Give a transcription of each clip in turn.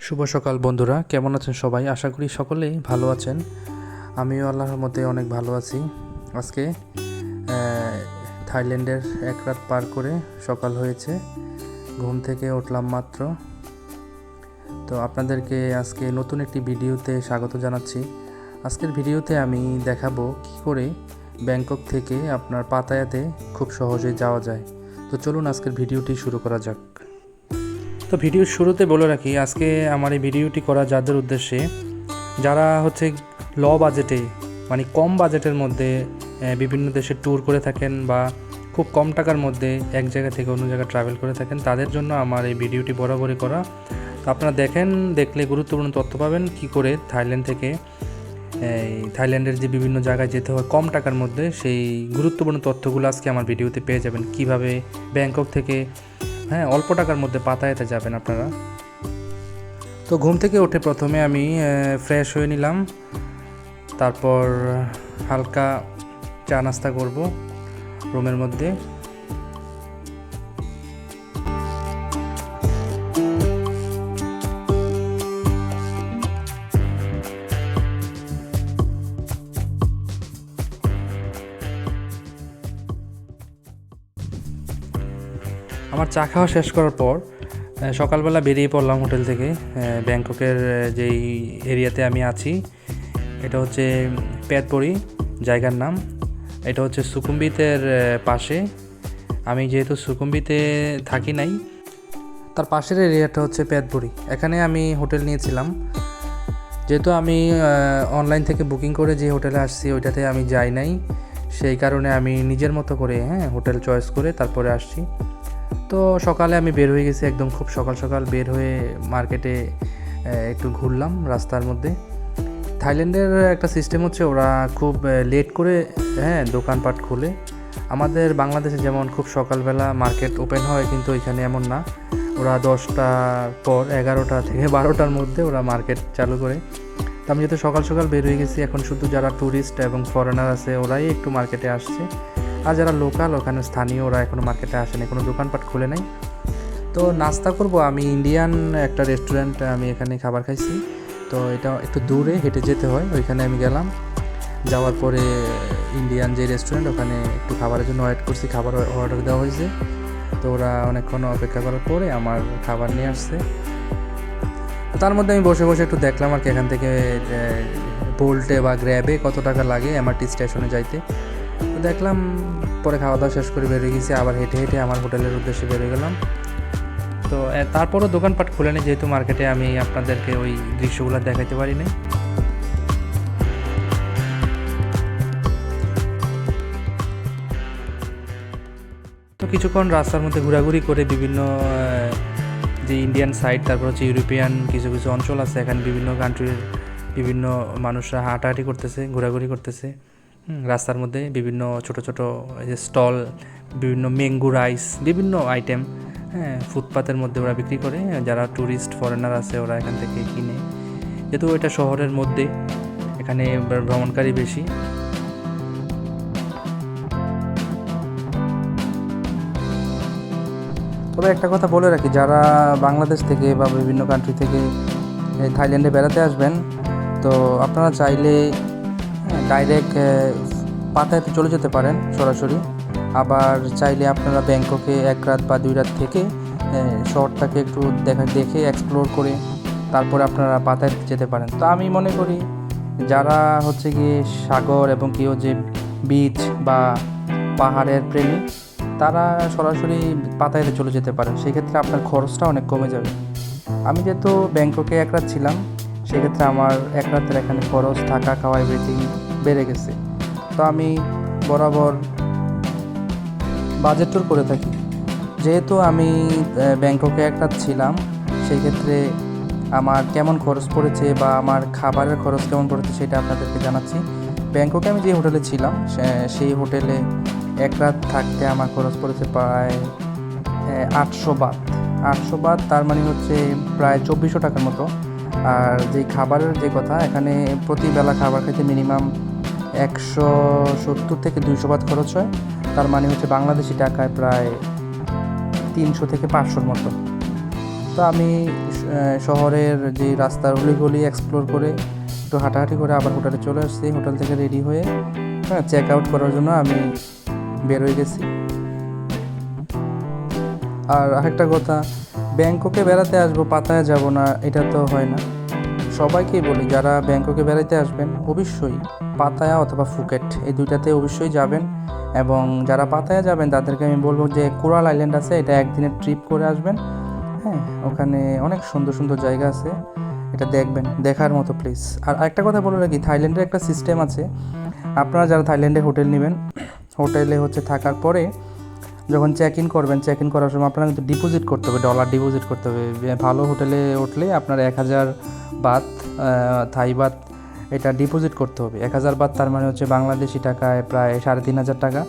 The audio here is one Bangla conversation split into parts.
শুভ সকাল বন্ধুরা, কেমন আছেন সবাই? আশা করি সকলেই ভালো আছেন। আমিও আল্লাহর মতে অনেক ভালো আছি। আজকে থাইল্যান্ডের এক রাত পার করে সকাল হয়েছে, ঘুম থেকে উঠলাম মাত্র। তো আপনাদেরকে আজকে নতুন একটি ভিডিওতে স্বাগত জানাচ্ছি। আজকের ভিডিওতে আমি দেখাবো কী করে ব্যাংকক থেকে আপনার পাতায়াতে খুব সহজে যাওয়া যায়। তো চলুন আজকের ভিডিওটি শুরু করা যাক। তো ভিডিওর শুরুতে বলে রাখি, আজকে আমার এই ভিডিওটি করা যাদের উদ্দেশ্যে যারা ল বাজেটে মানে কম বাজেটের মধ্যে বিভিন্ন দেশে ট্যুর করে থাকেন বা খুব কম টাকার মধ্যে এক জায়গা থেকে অন্য জায়গায় ট্রাভেল করে থাকেন, তাদের জন্য আমার এই ভিডিওটি বরাবরই করা। তো আপনারা দেখলে গুরুত্বপূর্ণ তথ্য পাবেন কী করে থাইল্যান্ড থেকে থাইল্যান্ডের যে বিভিন্ন জায়গায় যেতে হয় কম টাকার মধ্যে, সেই গুরুত্বপূর্ণ তথ্যগুলো আজকে আমার ভিডিওতে পেয়ে যাবেন। কিভাবে ব্যাংকক থেকে অল্প টাকার মধ্যে পাতায়াতে যাবেন আপনারা। তো ঘুম থেকে উঠে প্রথমে আমি ফ্রেশ হয়ে নিলাম, তারপর হালকা চা নাস্তা করব রুমের মধ্যে। আমার চা খাওয়া শেষ করার পর সকালবেলা বেরিয়ে পড়লাম হোটেল থেকে। ব্যাংককের যেই এরিয়াতে আমি আছি এটা হচ্ছে প্যাতপরি জায়গার নাম। এটা হচ্ছে সুকুমবিতের পাশে। আমি যেহেতু সুকুমবিতে থাকি নাই, তার পাশের এরিয়াটা হচ্ছে প্যাতপরি। এখানে আমি হোটেল নিয়েছিলাম। যেহেতু আমি অনলাইন থেকে বুকিং করে যে হোটেলে আসছি ওইটাতে আমি যাই নাই, সেই কারণে আমি নিজের মতো করে হোটেল চয়েস করে তারপরে আসছি। তো সকালে আমি বের হয়ে গেছি, একদম খুব সকাল সকাল বের হয়ে মার্কেটে একটু ঘুরলাম রাস্তার মধ্যে। থাইল্যান্ডের একটা সিস্টেম হচ্ছে ওরা খুব লেট করে দোকানপাট খুলে। আমাদের বাংলাদেশে যেমন খুব সকালবেলা মার্কেট ওপেন হয়, কিন্তু এখানে এমন না। ওরা 10টার পর 11টা থেকে 12টার মধ্যে ওরা মার্কেট চালু করে। তো আমি যেহেতু সকাল সকাল বের হয়ে গেছি, এখন শুধু যারা ট্যুরিস্ট এবং ফরেনার আছে ওরাই একটু মার্কেটে আসছে, আর যারা লোকাল ওখানে স্থানীয় ওরা এখনও মার্কেটে আসেনি, কোনো দোকানপাট খুলে নাই। তো নাস্তা করব আমি ইন্ডিয়ান একটা রেস্টুরেন্ট, আমি এখানে খাবার খাইছি। তো এটা একটু দূরে হেঁটে যেতে হয়, ওইখানে আমি গেলাম। যাওয়ার পরে ইন্ডিয়ান যে রেস্টুরেন্ট ওখানে একটু খাবারের জন্য ওয়েট করছি, খাবার অর্ডার দেওয়া হয়েছে। তো ওরা অনেকক্ষণ অপেক্ষা করার পরে আমার খাবার নিয়ে আসছে। তার মধ্যে আমি বসে বসে একটু দেখলাম আর কি, এখান থেকে বোল্টে বা গ্র্যাবে কত টাকা লাগে এমআরটি স্টেশনে যাইতে। তো দেখলাম, পরে খাওয়া দাওয়া শেষ করে বেরিয়ে গেছি, আবার হেঁটে হেঁটে আমার হোটেলের উদ্দেশ্যে বেরিয়ে গেলাম। তো তারপরও দোকানপাট খুলে নেই, যেহেতু মার্কেটে আমি আপনাদেরকে ওই দৃশ্যগুলো দেখাতে পারি নাই। তো কিছুক্ষণ রাস্তার মধ্যে ঘোরাঘুরি করে বিভিন্ন যে ইন্ডিয়ান সাইড, তারপর হচ্ছে ইউরোপিয়ান কিছু কিছু অঞ্চল আছে, এখানে বিভিন্ন কান্ট্রির বিভিন্ন মানুষরা হাঁটাহাঁটি করতেছে, ঘোরাঘুরি করতেছে রাস্তার মধ্যে। বিভিন্ন ছোট ছোট যে স্টল, বিভিন্ন ম্যাঙ্গো রাইস, বিভিন্ন আইটেম ফুটপাতের মধ্যে ওরা বিক্রি করে। যারা ট্যুরিস্ট ফরেনার আছে ওরা এখান থেকে কিনে, যেহেতু এটা শহরের মধ্যে, এখানে ভ্রমণকারী বেশি। তবে একটা কথা বলে রাখি, যারা বাংলাদেশ থেকে বা বিভিন্ন কান্ট্রি থেকে থাইল্যান্ডে বেড়াতে আসবেন, তো আপনারা চাইলে ডাইরেক্ট পাতায়াতে চলে যেতে পারেন সরাসরি। আবার চাইলে আপনারা ব্যাংককে 1 রাত বা 2 রাত থেকে শহরটাকে একটু দেখে এক্সপ্লোর করে তারপরে আপনারা পাতায়াতে যেতে পারেন। তো আমি মনে করি যারা গিয়ে সাগর এবং যে বিচ বা পাহাড়ের প্রেমী, তারা সরাসরি পাতায়াতে চলে যেতে পারেন। সেক্ষেত্রে আপনার খরচটা অনেক কমে যাবে। আমি যেহেতু ব্যাংককে 1 রাত ছিলাম, সেক্ষেত্রে আমার 1 রাতের এখানে খরচ, থাকা খাওয়া এভরিথিং বেড়ে গেছে। তো আমি বরাবর বাজেট ট্যুর করে থাকি। যেহেতু আমি ব্যাংককে 1 রাত ছিলাম, সেই ক্ষেত্রে আমার কেমন খরচ পড়েছে বা আমার খাবারের খরচ কেমন পড়েছে সেটা আপনাদেরকে জানাচ্ছি। ব্যাংককে আমি যে হোটেলে ছিলাম সেই হোটেলে 1 রাত থাকতে আমার খরচ পড়েছে প্রায় 800 বাত। 800 বাত তার মানে হচ্ছে প্রায় 2400 টাকার মতো। আর যেই খাবারের যে কথা, এখানে প্রতিবেলা খাবার খেতে মিনিমাম 170 থেকে 200 বাত খরচ হয়। তার মানে হচ্ছে বাংলাদেশি টাকায় প্রায় 300 থেকে 500 মতো। তো আমি শহরের যে রাস্তার অলিগলি এক্সপ্লোর করে একটু হাঁটাহাঁটি করে আবার হোটেলে চলে আসছি। হোটেল থেকে রেডি হয়ে চেক আউট করার জন্য আমি বের হয়ে গেছি। আর আরেকটা কথা, ব্যাংককে বেড়াতে আসবো, পাতায়া যাব না, এটা তো হয় না। সবাইকেই বলি যারা ব্যাংককে বেড়াতে আসবেন অবশ্যই পাতায়া অথবা ফুকেট এই দুইটাতে অবশ্যই যাবেন। এবং যারা পাতায়া যাবেন তাদেরকে আমি বলবো যে কোরাল আইল্যান্ড আছে, এটা একদিনের ট্রিপ করে আসবেন। হ্যাঁ, ওখানে অনেক সুন্দর সুন্দর জায়গা আছে, এটা দেখবেন, দেখার মতো প্লেস। আর আরেকটা কথা বলে রাখি, থাইল্যান্ডের একটা সিস্টেম আছে। আপনারা যারা থাইল্যান্ডে হোটেল নেবেন, হোটেলে থাকার পরে যখন চেক ইন করবেন, চেক ইন করার সময় আপনারা কিন্তু ডিপোজিট করতে হবে, ডলার ডিপোজিট করতে হবে। ভালো হোটেলে উঠলে আপনার 1000 বাত, থাই বাত, এটা ডিপোজিট করতে হবে। 1000 বাত তার মানে হচ্ছে বাংলাদেশি টাকায় প্রায় 3500 টাকা,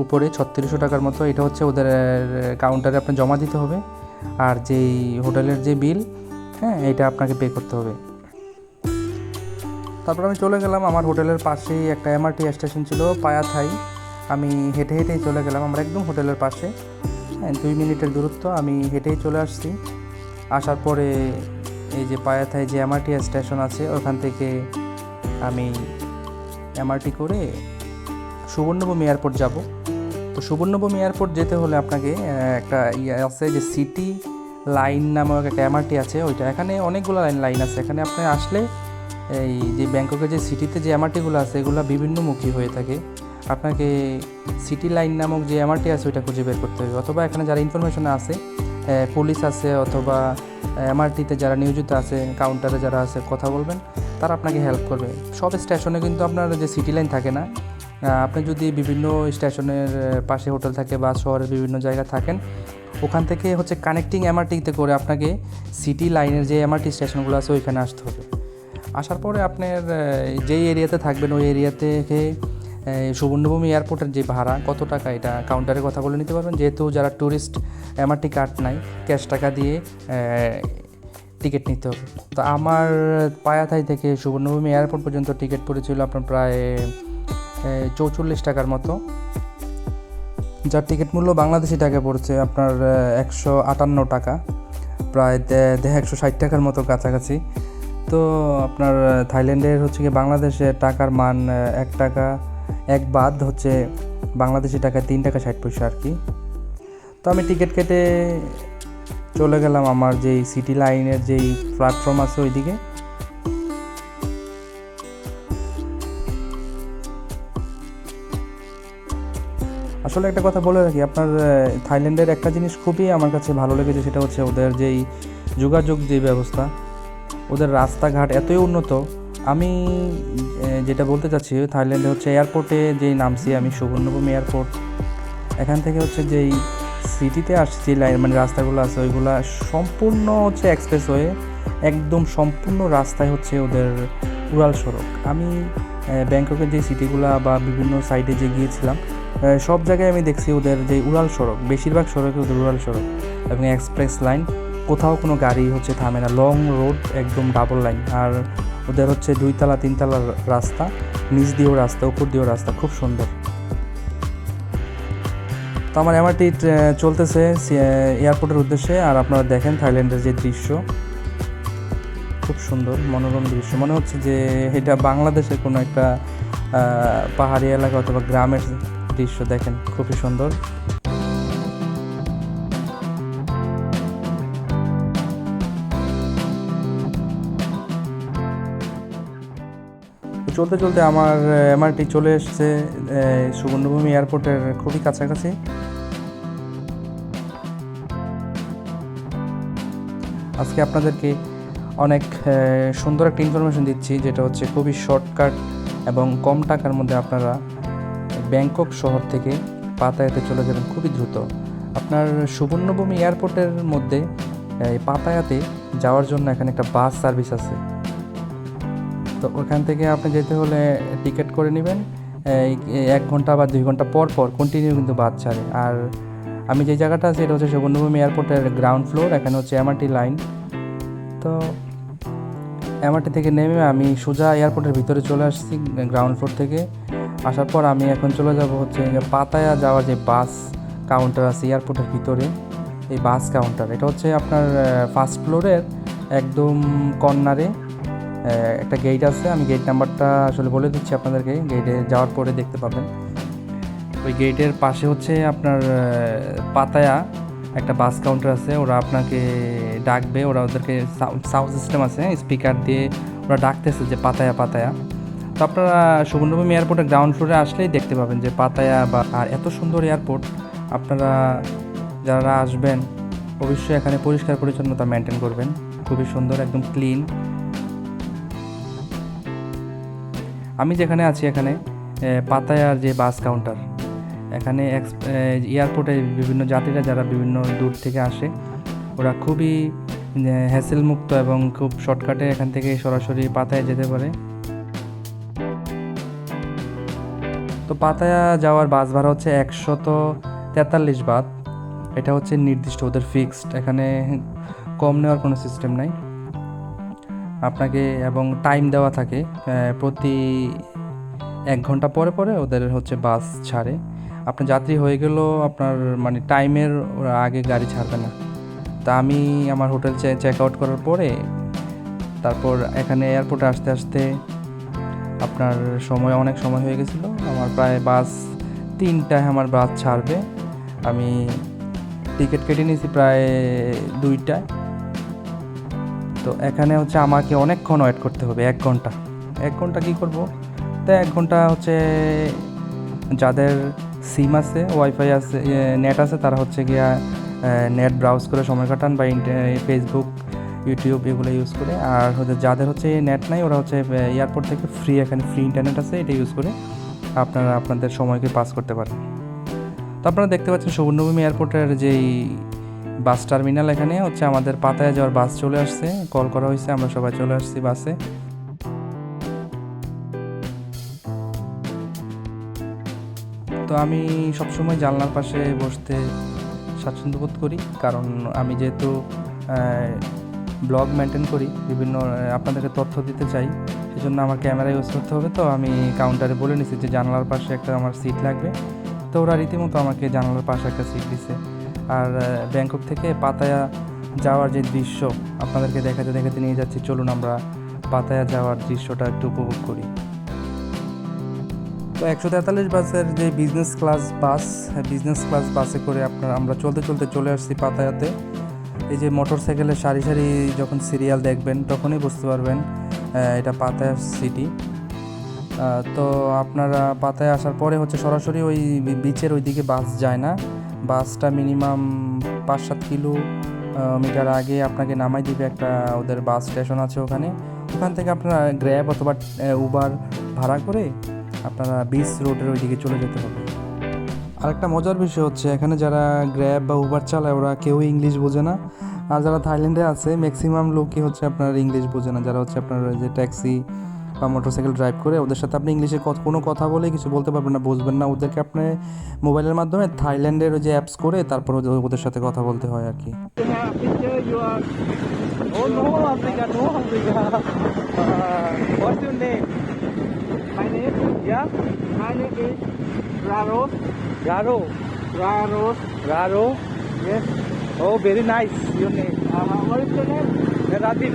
উপরে 3600 টাকার মতো। এটা ওদের কাউন্টারে আপনি জমা দিতে হবে। আর যেই হোটেলের যে বিল, হ্যাঁ, এটা আপনাকে পে করতে হবে। তারপর আমি চলে গেলাম, আমার হোটেলের পাশেই একটা এমআরটি স্টেশন ছিল, পায়া থাই। আমি হেঁটে হেঁটেই চলে গেলাম, আমরা একদম হোটেলের পাশে, হ্যাঁ, 2 মিনিটের দূরত্ব। আমি হেঁটেই চলে আসছি। আসার পরে এই যে পায়া থাই যে এমআরটি স্টেশন আছে, ওখান থেকে আমি এমআরটি করে সুবর্ণভূমি এয়ারপোর্ট যাব। তো সুবর্ণভূমি এয়ারপোর্ট যেতে হলে আপনাকে একটা আছে যে সিটি লাইন নামক একটা এমআরটি আছে, ওইটা এখানে অনেকগুলো লাইন আছে। এখানে আপনি আসলে এই যে ব্যাংককের যে সিটিতে যে এমআরটিগুলো আছে, এগুলো বিভিন্নমুখী হয়ে থাকে। আপনাকে সিটি লাইন নামক যে এমআরটি আছে ওইটা খুঁজে বের করতে হবে। অথবা এখানে যারা ইনফরমেশন আছে, পুলিশ আছে অথবা এমআরটিতে যারা নিয়োজিত আছে, কাউন্টারে যারা আছে, কথা বলবেন, তারা আপনাকে হেল্প করবে। সব স্টেশনে কিন্তু আপনার যে সিটি লাইন থাকে না। আপনি যদি বিভিন্ন স্টেশনের পাশে হোটেল থাকে বা শহরের বিভিন্ন জায়গায় থাকেন, ওখান থেকে কানেক্টিং এমআরটিতে করে আপনাকে সিটি লাইনের যে এমআরটি স্টেশনগুলো আছে ওইখানে আসতে হবে। আসার পরে আপনার যেই এরিয়াতে থাকবেন ওই এরিয়া থেকে সুবর্ণভূমি এয়ারপোর্টের যে ভাড়া কত টাকা, এটা কাউন্টারে কথা বলে নিতে পারবেন। যেহেতু যারা ট্যুরিস্ট এমআরটি কার্ড নাই, ক্যাশ টাকা দিয়ে টিকিট নিতে হবে। তো আমার পায়াথাই থেকে সুবর্ণভূমি এয়ারপোর্ট পর্যন্ত টিকিট পড়েছিল আপনার প্রায় 44 টাকার মতো, যার টিকিট মূল্য বাংলাদেশি টাকায় পড়ছে আপনার 158 টাকা, প্রায় 160 টাকার মতো কাছাকাছি। তো আপনার থাইল্যান্ডের গিয়ে বাংলাদেশের টাকার মান 1 টাকা 1 বাদ বাংলাদেশি টাকায় 3 টাকা 60 পয়সা আর কি। তো আমি টিকিট কেটে চলে গেলাম আমার যেই সিটি লাইনের যেই প্ল্যাটফর্ম আছে ওইদিকে। আসলে একটা কথা বলে রাখি, আপনার থাইল্যান্ডের একটা জিনিস খুবই আমার কাছে ভালো লেগেছে, সেটা ওদের যেই যোগাযোগ যে ব্যবস্থা, ওদের রাস্তাঘাট এতই উন্নত। আমি যেটা বলতে চাচ্ছি, থাইল্যান্ডে এয়ারপোর্টে যেই নামছি আমি, সুবর্ণভূমি এয়ারপোর্ট, এখান থেকে যেই সিটিতে আসছি, যে লাইন মানে রাস্তাগুলো আছে ওইগুলা সম্পূর্ণ এক্সপ্রেসওয়ে, একদম সম্পূর্ণ রাস্তায় ওদের উড়াল সড়ক। আমি ব্যাংককের যে সিটিগুলা বা বিভিন্ন সাইডে যে গিয়েছিলাম, সব জায়গায় আমি দেখছি ওদের যে উড়াল সড়ক, বেশিরভাগ সড়কে ওদের উড়াল সড়ক এবং এক্সপ্রেস লাইন, কোথাও কোনো গাড়ি থামে না, লং রোড, একদম ডাবল লাইন। আর ওদের 2 তলা 3 তলার রাস্তা, নিচ দিয়েও রাস্তা, উপর দিয়েও রাস্তা, খুব সুন্দর। তো আমার এমআরটি চলতেছে এয়ারপোর্টের উদ্দেশ্যে। আর আপনারা দেখেন থাইল্যান্ডের যে দৃশ্য, খুব সুন্দর মনোরম দৃশ্য, মনে হচ্ছে যে এটা বাংলাদেশের কোনো একটা পাহাড়ি এলাকা অথবা গ্রামের দৃশ্য। দেখেন, খুবই সুন্দর। চলতে চলতে আমার এমআরটি চলে এসছে সুবর্ণভূমি এয়ারপোর্টের খুবই কাছাকাছি। আজকে আপনাদেরকে অনেক সুন্দর একটা ইনফরমেশন দিচ্ছি, যেটা খুবই শর্টকাট এবং কম টাকার মধ্যে আপনারা ব্যাংকক শহর থেকে পাতায়াতে চলে যাবেন খুবই দ্রুত। আপনার সুবর্ণভূমি এয়ারপোর্টের মধ্যে পাতায়াতে যাওয়ার জন্য এখানে একটা বাস সার্ভিস আছে। তো ওখান থেকে আপনি যেতে হলে টিকিট করে নেবেন, 1 ঘন্টা বা 2 ঘন্টা পর পর কন্টিনিউ কিন্তু বাস ছাড়ে। আর আমি যে জায়গাটা আছি এটা সুবর্ণভূমি এয়ারপোর্টের গ্রাউন্ড ফ্লোর, এখানে এমআরটি লাইন। তো এমআরটি থেকে নেমে আমি সোজা এয়ারপোর্টের ভিতরে চলে আসছি গ্রাউন্ড ফ্লোর থেকে। আসার পর আমি এখন চলে যাব পাতায়া যাওয়ার যে বাস কাউন্টার আছে এয়ারপোর্টের ভিতরে, এই বাস কাউন্টার। এটা হচ্ছে আপনার ফার্স্ট ফ্লোরের একদম কর্নারে একটা গেট আছে। আমি গেট নাম্বারটা আসলে বলে দিচ্ছি আপনাদেরকে, গেটে যাওয়ার পরে দেখতে পাবেন। ওই গেটের পাশে হচ্ছে আপনার পাতায়া একটা বাস কাউন্টার আছে। ওরা আপনাকে ডাকবে, ওদেরকে সাউন্ড সিস্টেম আছে, স্পিকার দিয়ে ওরা ডাকতেছে যে পাতায়া পাতায়া। তো আপনারা সুবর্ণভূমি এয়ারপোর্টের গ্রাউন্ড ফ্লোরে আসলেই দেখতে পাবেন যে পাতায়া আর এত সুন্দর এয়ারপোর্ট। আপনারা যারা আসবেন অবশ্যই এখানে পরিষ্কার পরিচ্ছন্নতা মেনটেন করবেন, খুবই সুন্দর, একদম ক্লিন। আমি যেখানে আছি এখানে পাতায়ার যে বাস কাউন্টার, এখানে এয়ারপোর্টে বিভিন্ন যাত্রীরা যারা বিভিন্ন দূর থেকে আসে ওরা খুবই হ্যাসেল মুক্ত এবং খুব শর্টকাটে এখান থেকে সরাসরি পাতায়া যেতে পারে। তো পাতায়া যাওয়ার বাস ভাড়া হচ্ছে 143 বাত। এটা হচ্ছে নির্দিষ্ট, ওদের ফিক্সড, এখানে কম নেওয়ার কোনো সিস্টেম নাই আপনাকে। এবং টাইম দেওয়া থাকে, প্রতি 1 ঘন্টা পরে পরে ওদের হচ্ছে বাস ছাড়ে। আপনার যাত্রী হয়ে গেলেও আপনার মানে টাইমের ওরা আগে গাড়ি ছাড়বে না। তা আমি আমার হোটেল চেক আউট করার পরে তারপর এখানে এয়ারপোর্টে আসতে আসতে আপনার অনেক সময় হয়ে গেছিলো। আমার প্রায় বাস 3টায় আমার বাস ছাড়বে। আমি টিকিট কেটে নিয়েছি প্রায় 2টায়। তো এখানে হচ্ছে আমাকে অনেকক্ষণ ওয়েট করতে হবে, 1 ঘন্টা কী করবো? তো 1 ঘন্টা হচ্ছে যাদের সিম আছে, ওয়াইফাই আছে, নেট আছে, তারা হচ্ছে গিয়া নেট ব্রাউজ করে সময় কাটান বা ফেসবুক, ইউটিউব এগুলো ইউজ করে। আর হচ্ছে যাদের হচ্ছে নেট নাই ওরা হচ্ছে এয়ারপোর্ট থেকে এখানে ফ্রি ইন্টারনেট আছে, এটা ইউজ করে আপনারা আপনাদের সময়কে পাস করতে পারেন। তো আপনারা দেখতে পাচ্ছেন সুবর্ণভূমি এয়ারপোর্টের যেই বাস টার্মিনাল, এখানে হচ্ছে আমাদের পাতায়া যাওয়ার বাস চলে আসছে, কল করা হয়েছে, আমরা সবাই চলে আসছি বাসে। তো আমি সবসময় জানলার পাশে বসতে স্বাচ্ছন্দ্য বোধ করি, কারণ আমি যেহেতু ব্লগ মেনটেন করি, বিভিন্ন আপনাদেরকে তথ্য দিতে চাই, সেজন্য আমার ক্যামেরা ইউজ করতে হবে। তো আমি কাউন্টারে বলে নিছি যে জানালার পাশে একটা আমার সিট লাগবে। তো ওরা রীতিমতো আমাকে জানালার পাশে একটা সিট দিছে। আর ব্যাংকক থেকে পাতায়া যাওয়ার যে দৃশ্য আপনাদেরকে দেখাতে দেখাতে নিয়ে যাচ্ছি, চলুন আমরা পাতায়া যাওয়ার দৃশ্যটা একটু উপভোগ করি। তো 143 বাসের যে বিজনেস ক্লাস বাসে করে আমরা চলতে চলতে চলে আসছি পাতায়াতে। এই যে মোটর সাইকেলের সারি সারি যখন সিরিয়াল দেখবেন তখনই বুঝতে পারবেন এটা পাতায়া সিটি। তো আপনারা পাতায়া আসার পরে হচ্ছে সরাসরি ওই বিচের ওই দিকে বাস যায় না। বাসটা মিনিমাম 5-7 কিলোমিটার আগে আপনাকে নামাই দিবে, একটা ওদের বাস স্টেশন আছে ওখান থেকে আপনারা গ্র্যাব অথবা উবার ভাড়া করে আপনারা বিচ রোডের ওই দিকে চলে যেতে হবে। আরেকটা মজার বিষয় হচ্ছে এখানে যারা গ্র্যাব বা উবার চালায় ওরা কেউই ইংলিশ বোঝে না। আর যারা থাইল্যান্ডে আছে ম্যাক্সিমাম লোকই হচ্ছে আপনার ইংলিশ বোঝে না। যারা হচ্ছে আপনার যে ট্যাক্সি বা মোটরসাইকেল ড্রাইভ করে ওদের সাথে আপনি ইংলিশে কোনো কথা বলে কিছু বলতে পারবেন না, বুঝবেন না। ওদেরকে আপনি মোবাইলের মাধ্যমে থাইল্যান্ডের ওই যে অ্যাপস করে তারপর ওদের সাথে কথা বলতে হয় আর কি। My name, yeah, my name is Raro. Raro. Raro. Yes. Oh, very nice your name. What is your name? Rajiv.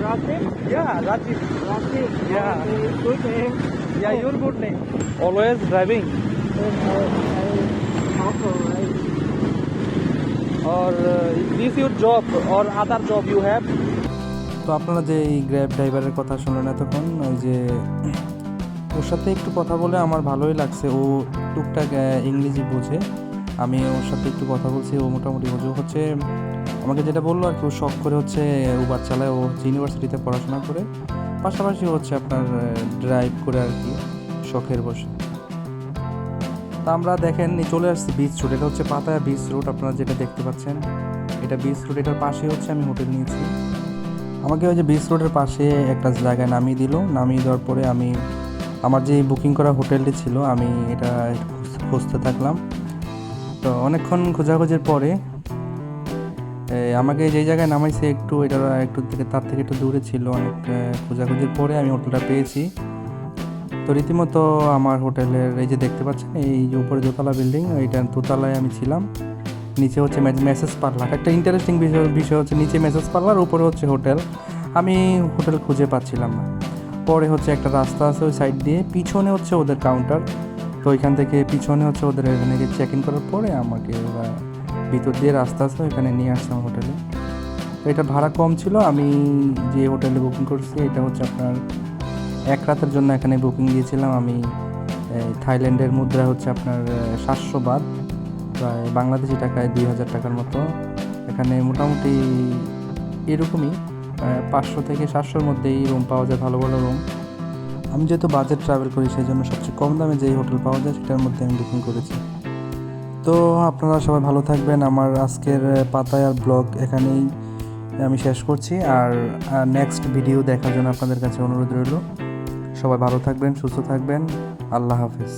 Rajiv. Yeah, Rajiv. Rajiv. Yeah. Okay, good name. Yeah, your good name. Always driving. Also, right. Or is this your job or other job you have? তো আপনারা যে এই গ্র্যাব ড্রাইভারের কথা শুনলেন এতক্ষণ, ওই যে ওর সাথে একটু কথা বলে আমার ভালোই লাগছে। ও টুকটাক ইংরেজি বোঝে, আমি ওর সাথে একটু কথা বলছি, ও মোটামুটি বোঝে। হচ্ছে আমাকে যেটা বললো আর কি, ও শখ করে হচ্ছে উবার চালায়। ও হচ্ছে ইউনিভার্সিটিতে পড়াশোনা করে, পাশাপাশি হচ্ছে আপনার ড্রাইভ করে আর কি, শখের বসে। তা আমরা দেখেন চলে আসছি বিচ রোড। এটা হচ্ছে পাতায়া বিচ রোড, আপনারা যেটা দেখতে পাচ্ছেন এটা বিচ রোড। এটার পাশে হচ্ছে আমি হোটেল নিয়েছি। আমাকে ওই যে বিচ রোডের পাশে একটা জায়গায় নামিয়ে দেওয়ার পরে আমি আমার যে বুকিং করা হোটেলটি ছিল আমি এটা খুঁজতে থাকলাম। তো অনেকক্ষণ খোঁজাখুঁজির পরে আমাকে যেই জায়গায় নামাইছে তার থেকে একটু দূরে ছিল। অনেক খোঁজাখুঁজির পরে আমি হোটেলটা পেয়েছি। তো রীতিমতো আমার হোটেলের এই যে দেখতে পাচ্ছেন এই যে উপরে দোতলা বিল্ডিং, এইটার দোতলায় আমি ছিলাম। নিচে হচ্ছে মেসেজ পার্লার। একটা ইন্টারেস্টিং বিষয় হচ্ছে নিচে মেসেজ পার্লার, উপরে হচ্ছে হোটেল। আমি হোটেল খুঁজে পাচ্ছিলাম না। পরে হচ্ছে একটা রাস্তা আছে ওই সাইড দিয়ে, পিছনে হচ্ছে ওদের কাউন্টার। তো ওইখান থেকে পিছনে হচ্ছে ওদের এখানে চেক ইন করার পরে আমাকে ওরা ভিতর দিয়ে রাস্তা আছে ওইখানে নিয়ে আসছে আমার হোটেলে। তো এটা ভাড়া কম ছিল। আমি যে হোটেলে বুকিং করছি এটা হচ্ছে আপনার 1 রাতের জন্য এখানে বুকিং দিয়েছিলাম আমি। থাইল্যান্ডের মুদ্রা হচ্ছে আপনার 700 বাদ, প্রায় বাংলাদেশি টাকায় 2000 টাকার মতো। এখানে মোটামুটি এরকমই 500 থেকে 700-র মধ্যেই রুম পাওয়া যায়, ভালো ভালো রুম। আমি যেহেতু বাজেট ট্রাভেল করি সেই জন্য সবচেয়ে কম দামে যেই হোটেল পাওয়া যায় সেটার মধ্যে আমি বুকিং করেছি। তো আপনারা সবাই ভালো থাকবেন। আমার আজকের পাতায়ার ব্লগ এখানেই আমি শেষ করছি। আর নেক্সট ভিডিও দেখার জন্য আপনাদের কাছে অনুরোধ রইল। সবাই ভালো থাকবেন, সুস্থ থাকবেন। আল্লাহ হাফেজ।